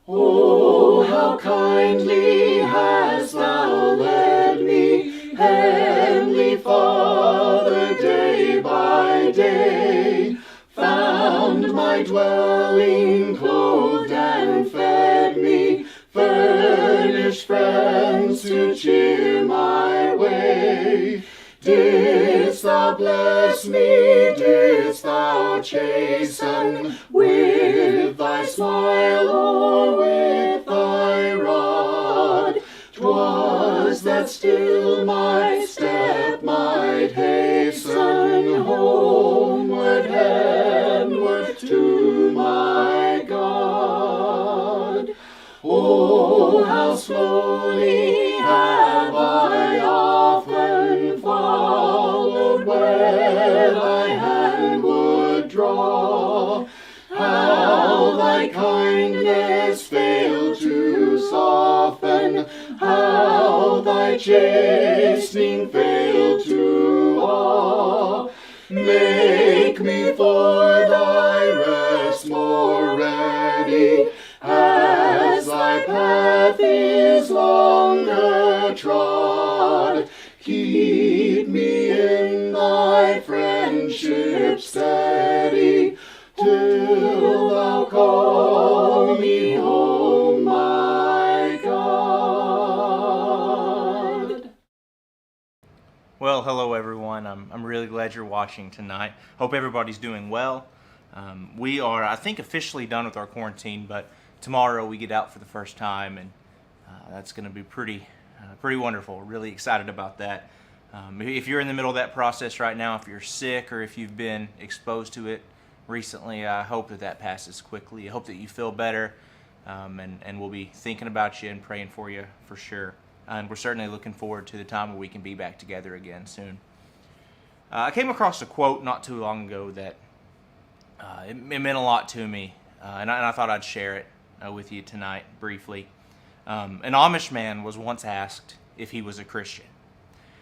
Oh, how kindly hast thou led me, Heavenly Father, day by day, found my dwelling, clothed and fed me, furnished friends to cheer my way. Didst thou bless me, didst thou chasten, with thy smile or with thy rod? 'Twas that still my step might hasten homeward, heavenward to my God. Oh, how slowly have I often followed where thy hand would draw. How thy kindness failed to soften, how thy chastening failed to awe. Make me for thy rest more ready, as thy path is longer trod. Keep me in thy friendship steady, till thou call me home, my God. Well, hello everyone. I'm really glad you're watching tonight. Hope everybody's doing well. We are, I think, officially done with our quarantine, but tomorrow we get out for the first time, and that's going to be pretty wonderful. Really excited about that. If you're in the middle of that process right now, if you're sick or if you've been exposed to it recently, I hope that passes quickly. I hope that you feel better, and we'll be thinking about you and praying for you for sure. And we're certainly looking forward to the time where we can be back together again soon. I came across a quote not too long ago that it meant a lot to me, and I thought I'd share it with you tonight briefly. An Amish man was once asked if he was a Christian.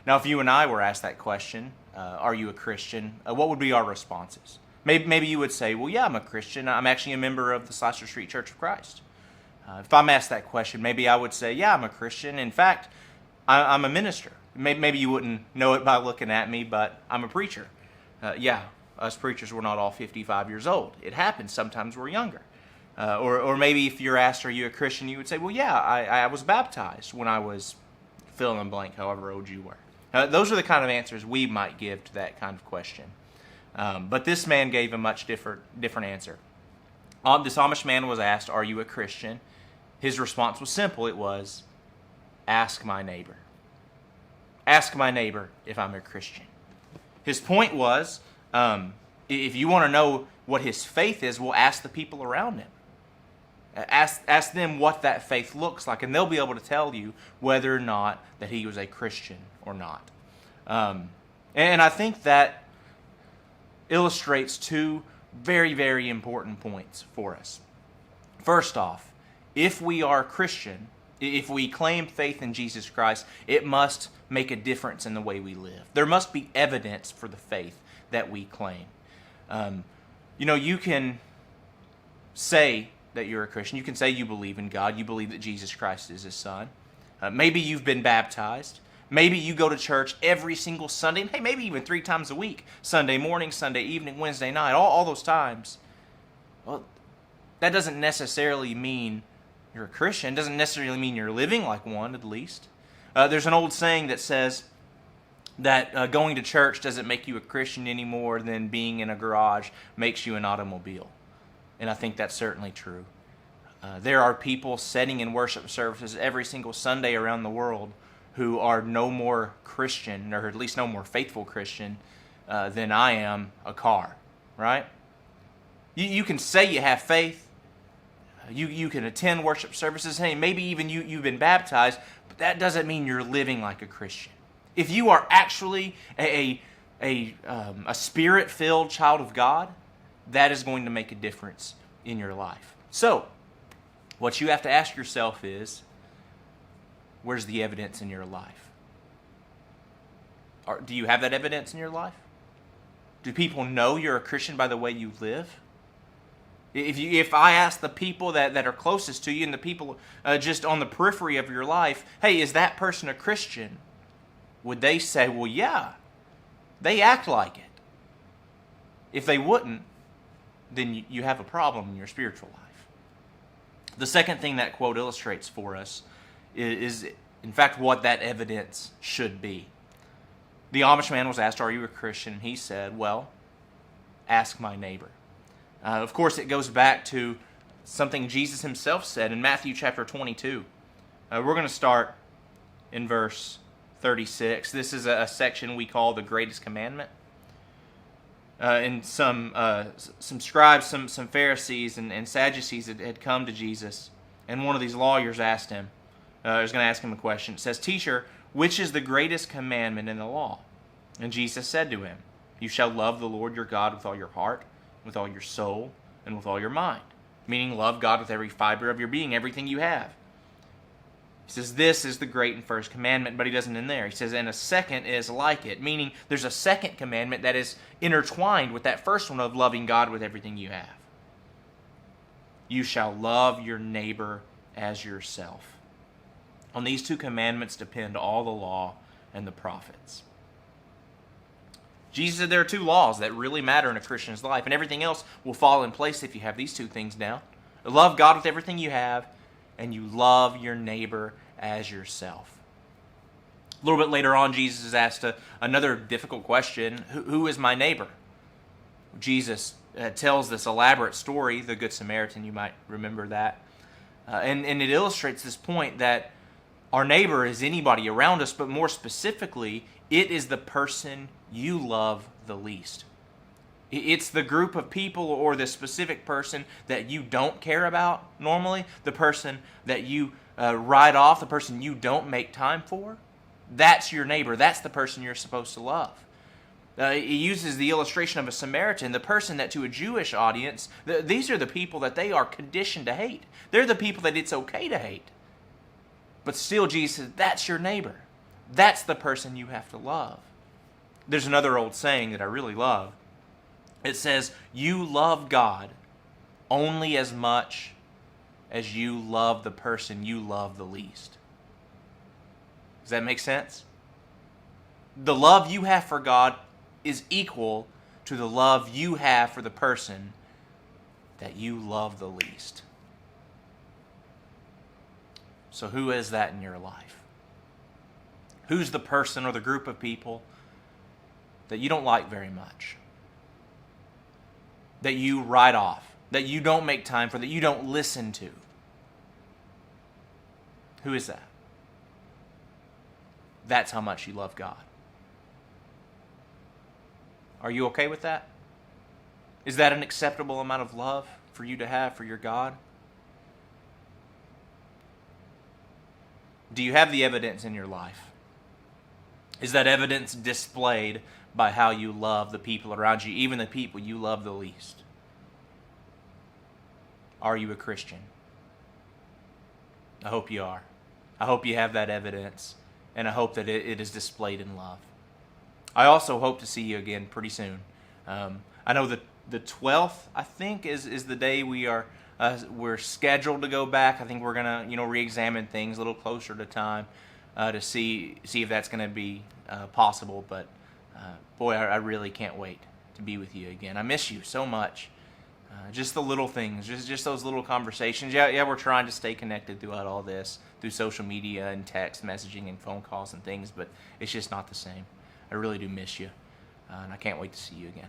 Now, if you and I were asked that question, are you a Christian? What would be our responses? Maybe you would say, well, yeah, I'm a Christian. I'm actually a member of the Slicer Street Church of Christ. If I'm asked that question, maybe I would say, yeah, I'm a Christian. In fact, I'm a minister. Maybe you wouldn't know it by looking at me, but I'm a preacher. Yeah, us preachers, we're not all 55 years old. It happens. Sometimes we're younger. Or maybe if you're asked, are you a Christian, you would say, well, yeah, I was baptized when I was fill in the blank, however old you were. Those are the kind of answers we might give to that kind of question. But this man gave a much different answer. This Amish man was asked, are you a Christian? His response was simple. It was, ask my neighbor. Ask my neighbor if I'm a Christian. His point was, if you want to know what his faith is, well, ask the people around him. Ask them what that faith looks like, and they'll be able to tell you whether or not that he was a Christian or not. And I think that illustrates two very, very important points for us. First off, if we are Christian, if we claim faith in Jesus Christ, it must make a difference in the way we live. There must be evidence for the faith that we claim. You can say that you're a Christian. You can say you believe in God. You believe that Jesus Christ is His Son. Maybe you've been baptized. Maybe you go to church every single Sunday, and hey, maybe even 3 times a week. Sunday morning, Sunday evening, Wednesday night, all those times. Well, that doesn't necessarily mean you're a Christian. It doesn't necessarily mean you're living like one, at least. There's an old saying that says that going to church doesn't make you a Christian any more than being in a garage makes you an automobile. And I think that's certainly true. There are people sitting in worship services every single Sunday around the world who are no more Christian, or at least no more faithful Christian, than I am a car, right? You can say you have faith. You can attend worship services. Hey, maybe even you've been baptized, but that doesn't mean you're living like a Christian. If you are actually a Spirit-filled child of God, that is going to make a difference in your life. So, what you have to ask yourself is, where's the evidence in your life? Do you have that evidence in your life? Do people know you're a Christian by the way you live? If I ask the people that are closest to you and the people just on the periphery of your life, hey, is that person a Christian? Would they say, well, yeah, they act like it? If they wouldn't, then you have a problem in your spiritual life. The second thing that quote illustrates for us is in fact, what that evidence should be. The Amish man was asked, are you a Christian? And he said, well, ask my neighbor. Of course, it goes back to something Jesus himself said in Matthew chapter 22. We're going to start in verse 36. This is a section we call the greatest commandment. And some scribes, some Pharisees and Sadducees had come to Jesus, and one of these lawyers asked him, was going to ask him a question. It says, Teacher, which is the greatest commandment in the law? And Jesus said to him, you shall love the Lord your God with all your heart, with all your soul, and with all your mind. Meaning love God with every fiber of your being, everything you have. He says this is the great and first commandment, but he doesn't end there. He says, and a second is like it, meaning there's a second commandment that is intertwined with that first one of loving God with everything you have. You shall love your neighbor as yourself. On these two commandments depend all the law and the prophets. Jesus said there are two laws that really matter in a Christian's life, and everything else will fall in place if you have these two things down. Love God with everything you have, and you love your neighbor as yourself. A little bit later on, Jesus is asked another difficult question, who is my neighbor? Jesus tells this elaborate story, the Good Samaritan, you might remember that. And it illustrates this point that our neighbor is anybody around us, but more specifically, it is the person you love the least. It's the group of people or the specific person that you don't care about normally, the person that you write off, the person you don't make time for. That's your neighbor. That's the person you're supposed to love. He uses the illustration of a Samaritan, the person that to a Jewish audience, these are the people that they are conditioned to hate. They're the people that it's okay to hate. But still, Jesus says, that's your neighbor. That's the person you have to love. There's another old saying that I really love. It says, you love God only as much as you love the person you love the least. Does that make sense? The love you have for God is equal to the love you have for the person that you love the least. So who is that in your life? Who's the person or the group of people that you don't like very much? That you write off? That you don't make time for? That you don't listen to? Who is that? That's how much you love God. Are you okay with that? Is that an acceptable amount of love for you to have for your God? Do you have the evidence in your life? Is that evidence displayed by how you love the people around you, even the people you love the least? Are you a Christian? I hope you are. I hope you have that evidence, and I hope that it is displayed in love. I also hope to see you again pretty soon. I know that the 12th, I think, is the day we're scheduled to go back. I think we're gonna re-examine things a little closer to time to see if that's gonna be possible. But boy, I really can't wait to be with you again. I miss you so much. Just the little things, just those little conversations. Yeah, we're trying to stay connected throughout all this, through social media and text messaging and phone calls and things, but it's just not the same. I really do miss you, and I can't wait to see you again.